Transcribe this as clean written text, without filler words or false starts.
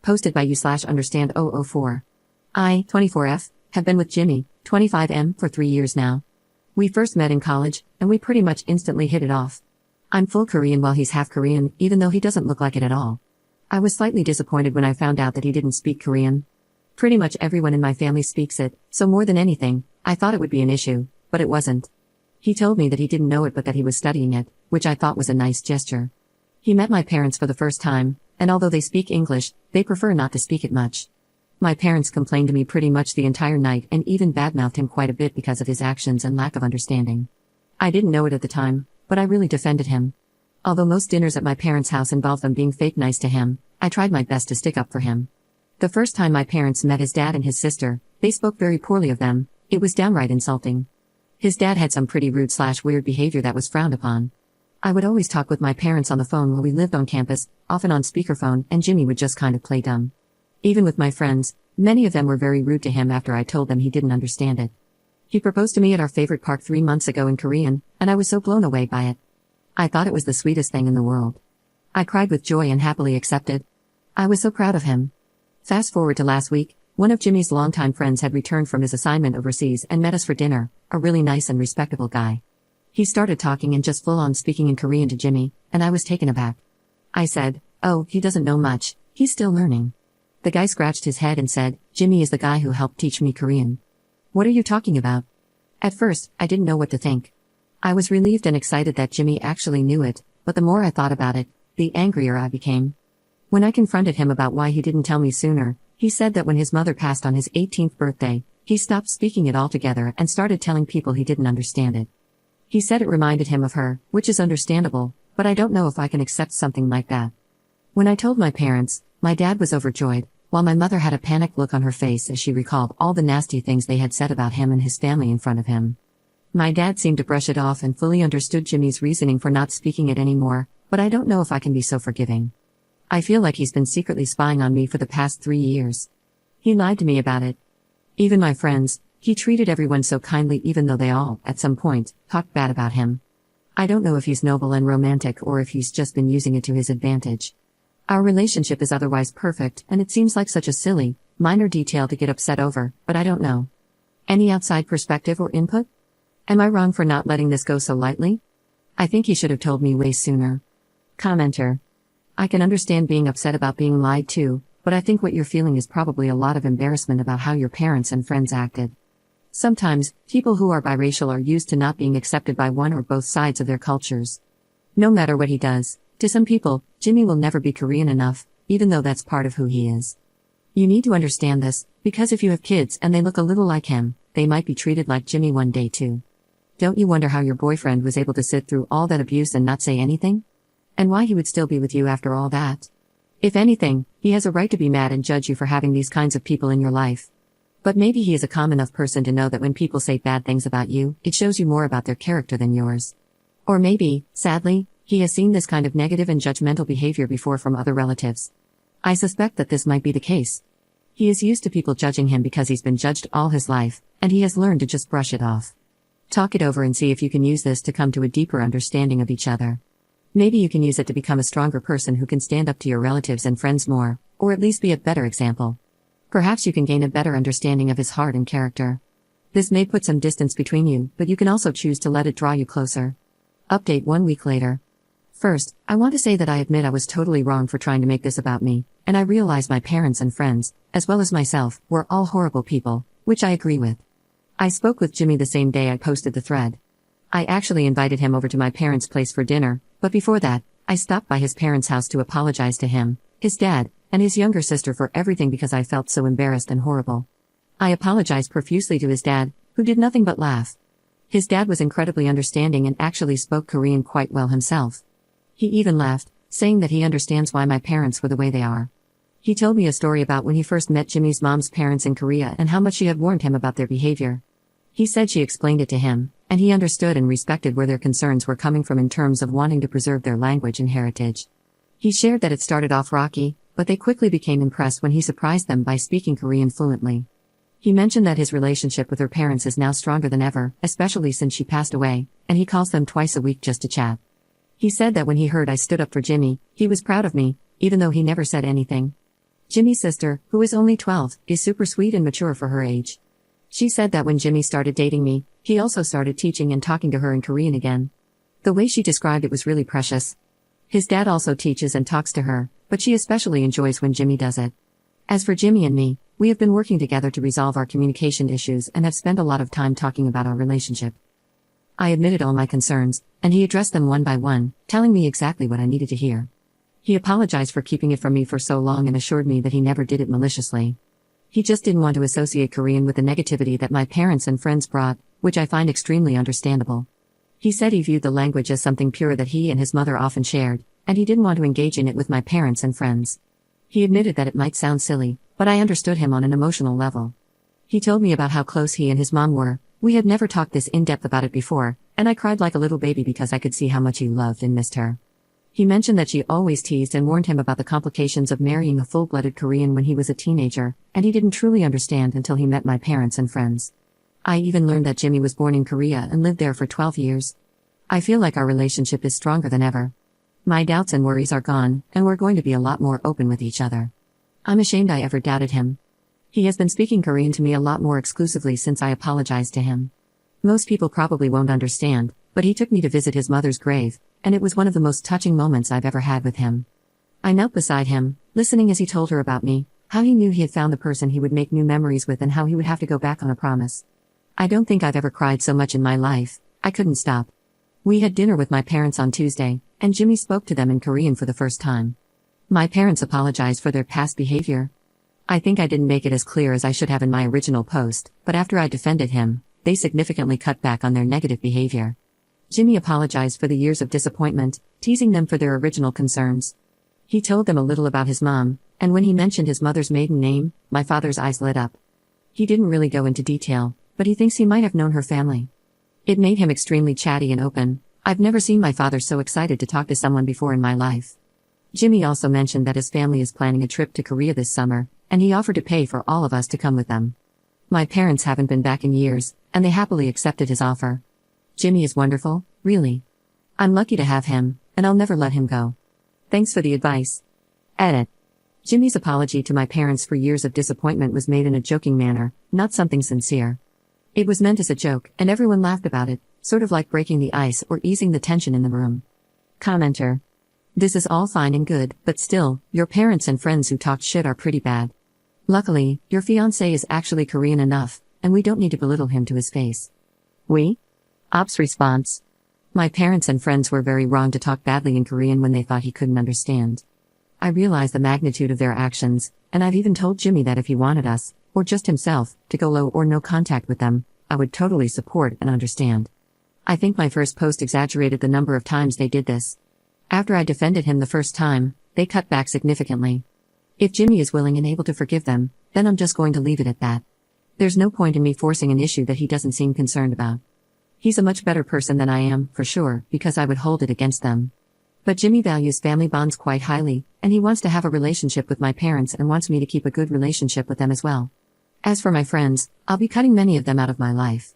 Posted by you/understand004. I, 24F, have been with Jimmy, 25M, for 3 years now. We first met in college, and we pretty much instantly hit it off. I'm full Korean while he's half Korean, even though he doesn't look like it at all. I was slightly disappointed when I found out that he didn't speak Korean. Pretty much everyone in my family speaks it, so more than anything, I thought it would be an issue, but it wasn't. He told me that he didn't know it but that he was studying it, which I thought was a nice gesture. He met my parents for the first time, and although they speak English, they prefer not to speak it much. My parents complained to me pretty much the entire night and even badmouthed him quite a bit because of his actions and lack of understanding. I didn't know it at the time, but I really defended him. Although most dinners at my parents' house involved them being fake nice to him, I tried my best to stick up for him. The first time my parents met his dad and his sister, they spoke very poorly of them. It was downright insulting. His dad had some pretty rude/weird behavior that was frowned upon. I would always talk with my parents on the phone while we lived on campus, often on speakerphone, and Jimmy would just kind of play dumb. Even with my friends, many of them were very rude to him after I told them he didn't understand it. He proposed to me at our favorite park 3 months ago in Korean, and I was so blown away by it. I thought it was the sweetest thing in the world. I cried with joy and happily accepted. I was so proud of him. Fast forward to last week, one of Jimmy's longtime friends had returned from his assignment overseas and met us for dinner, a really nice and respectable guy. He started talking and just full-on speaking in Korean to Jimmy, and I was taken aback. I said, "Oh, he doesn't know much, he's still learning." The guy scratched his head and said, "Jimmy is the guy who helped teach me Korean." "What are you talking about?" At first, I didn't know what to think. I was relieved and excited that Jimmy actually knew it, but the more I thought about it, the angrier I became. When I confronted him about why he didn't tell me sooner, he said that when his mother passed on his 18th birthday, he stopped speaking it altogether and started telling people he didn't understand it. He said it reminded him of her, which is understandable, but I don't know if I can accept something like that. When I told my parents, my dad was overjoyed, while my mother had a panicked look on her face as she recalled all the nasty things they had said about him and his family in front of him. My dad seemed to brush it off and fully understood Jimmy's reasoning for not speaking it anymore, but I don't know if I can be so forgiving. I feel like he's been secretly spying on me for the past 3 years. He lied to me about it. Even my friends, he treated everyone so kindly even though they all, at some point, talked bad about him. I don't know if he's noble and romantic or if he's just been using it to his advantage. Our relationship is otherwise perfect and it seems like such a silly, minor detail to get upset over, but I don't know. Any outside perspective or input? Am I wrong for not letting this go so lightly? I think he should have told me way sooner. Commenter. I can understand being upset about being lied to, but I think what you're feeling is probably a lot of embarrassment about how your parents and friends acted. Sometimes, people who are biracial are used to not being accepted by one or both sides of their cultures. No matter what he does, to some people, Jimmy will never be Korean enough, even though that's part of who he is. You need to understand this, because if you have kids and they look a little like him, they might be treated like Jimmy one day too. Don't you wonder how your boyfriend was able to sit through all that abuse and not say anything? And why he would still be with you after all that? If anything, he has a right to be mad and judge you for having these kinds of people in your life. But maybe he is a calm enough person to know that when people say bad things about you, it shows you more about their character than yours. Or maybe, sadly, he has seen this kind of negative and judgmental behavior before from other relatives. I suspect that this might be the case. He is used to people judging him because he's been judged all his life, and he has learned to just brush it off. Talk it over and see if you can use this to come to a deeper understanding of each other. Maybe you can use it to become a stronger person who can stand up to your relatives and friends more, or at least be a better example. Perhaps you can gain a better understanding of his heart and character. This may put some distance between you, but you can also choose to let it draw you closer. Update 1 week later. First, I want to say that I admit I was totally wrong for trying to make this about me, and I realize my parents and friends, as well as myself, were all horrible people, which I agree with. I spoke with Jimmy the same day I posted the thread. I actually invited him over to my parents' place for dinner, but before that, I stopped by his parents' house to apologize to him, his dad, and his younger sister for everything because I felt so embarrassed and horrible. I apologized profusely to his dad, who did nothing but laugh. His dad was incredibly understanding and actually spoke Korean quite well himself. He even laughed, saying that he understands why my parents were the way they are. He told me a story about when he first met Jimmy's mom's parents in Korea and how much she had warned him about their behavior. He said she explained it to him, and he understood and respected where their concerns were coming from in terms of wanting to preserve their language and heritage. He shared that it started off rocky, but they quickly became impressed when he surprised them by speaking Korean fluently. He mentioned that his relationship with her parents is now stronger than ever, especially since she passed away, and he calls them twice a week just to chat. He said that when he heard I stood up for Jimmy, he was proud of me, even though he never said anything. Jimmy's sister, who is only 12, is super sweet and mature for her age. She said that when Jimmy started dating me, he also started teaching and talking to her in Korean again. The way she described it was really precious. His dad also teaches and talks to her, but she especially enjoys when Jimmy does it. As for Jimmy and me, we have been working together to resolve our communication issues and have spent a lot of time talking about our relationship. I admitted all my concerns, and he addressed them one by one, telling me exactly what I needed to hear. He apologized for keeping it from me for so long and assured me that he never did it maliciously. He just didn't want to associate Korean with the negativity that my parents and friends brought, which I find extremely understandable. He said he viewed the language as something pure that he and his mother often shared, and he didn't want to engage in it with my parents and friends. He admitted that it might sound silly, but I understood him on an emotional level. He told me about how close he and his mom were. We had never talked this in-depth about it before, and I cried like a little baby because I could see how much he loved and missed her. He mentioned that she always teased and warned him about the complications of marrying a full-blooded Korean when he was a teenager, and he didn't truly understand until he met my parents and friends. I even learned that Jimmy was born in Korea and lived there for 12 years. I feel like our relationship is stronger than ever. My doubts and worries are gone, and we're going to be a lot more open with each other. I'm ashamed I ever doubted him. He has been speaking Korean to me a lot more exclusively since I apologized to him. Most people probably won't understand, but he took me to visit his mother's grave, and it was one of the most touching moments I've ever had with him. I knelt beside him, listening as he told her about me, how he knew he had found the person he would make new memories with and how he would have to go back on a promise. I don't think I've ever cried so much in my life. I couldn't stop. We had dinner with my parents on Tuesday, and Jimmy spoke to them in Korean for the first time. My parents apologized for their past behavior. I think I didn't make it as clear as I should have in my original post, but after I defended him, they significantly cut back on their negative behavior. Jimmy apologized for the years of disappointment, teasing them for their original concerns. He told them a little about his mom, and when he mentioned his mother's maiden name, my father's eyes lit up. He didn't really go into detail, but he thinks he might have known her family. It made him extremely chatty and open. I've never seen my father so excited to talk to someone before in my life. Jimmy also mentioned that his family is planning a trip to Korea this summer, and he offered to pay for all of us to come with them. My parents haven't been back in years, and they happily accepted his offer. Jimmy is wonderful, really. I'm lucky to have him, and I'll never let him go. Thanks for the advice. Edit. Jimmy's apology to my parents for years of disappointment was made in a joking manner, not something sincere. It was meant as a joke, and everyone laughed about it, sort of like breaking the ice or easing the tension in the room. Commenter. This is all fine and good, but still, your parents and friends who talked shit are pretty bad. Luckily, your fiancé is actually Korean enough, and we don't need to belittle him to his face. We? Ops response. My parents and friends were very wrong to talk badly in Korean when they thought he couldn't understand. I realize the magnitude of their actions, and I've even told Jimmy that if he wanted us, or just himself, to go low or no contact with them, I would totally support and understand. I think my first post exaggerated the number of times they did this. After I defended him the first time, they cut back significantly. If Jimmy is willing and able to forgive them, then I'm just going to leave it at that. There's no point in me forcing an issue that he doesn't seem concerned about. He's a much better person than I am, for sure, because I would hold it against them. But Jimmy values family bonds quite highly, and he wants to have a relationship with my parents and wants me to keep a good relationship with them as well. As for my friends, I'll be cutting many of them out of my life.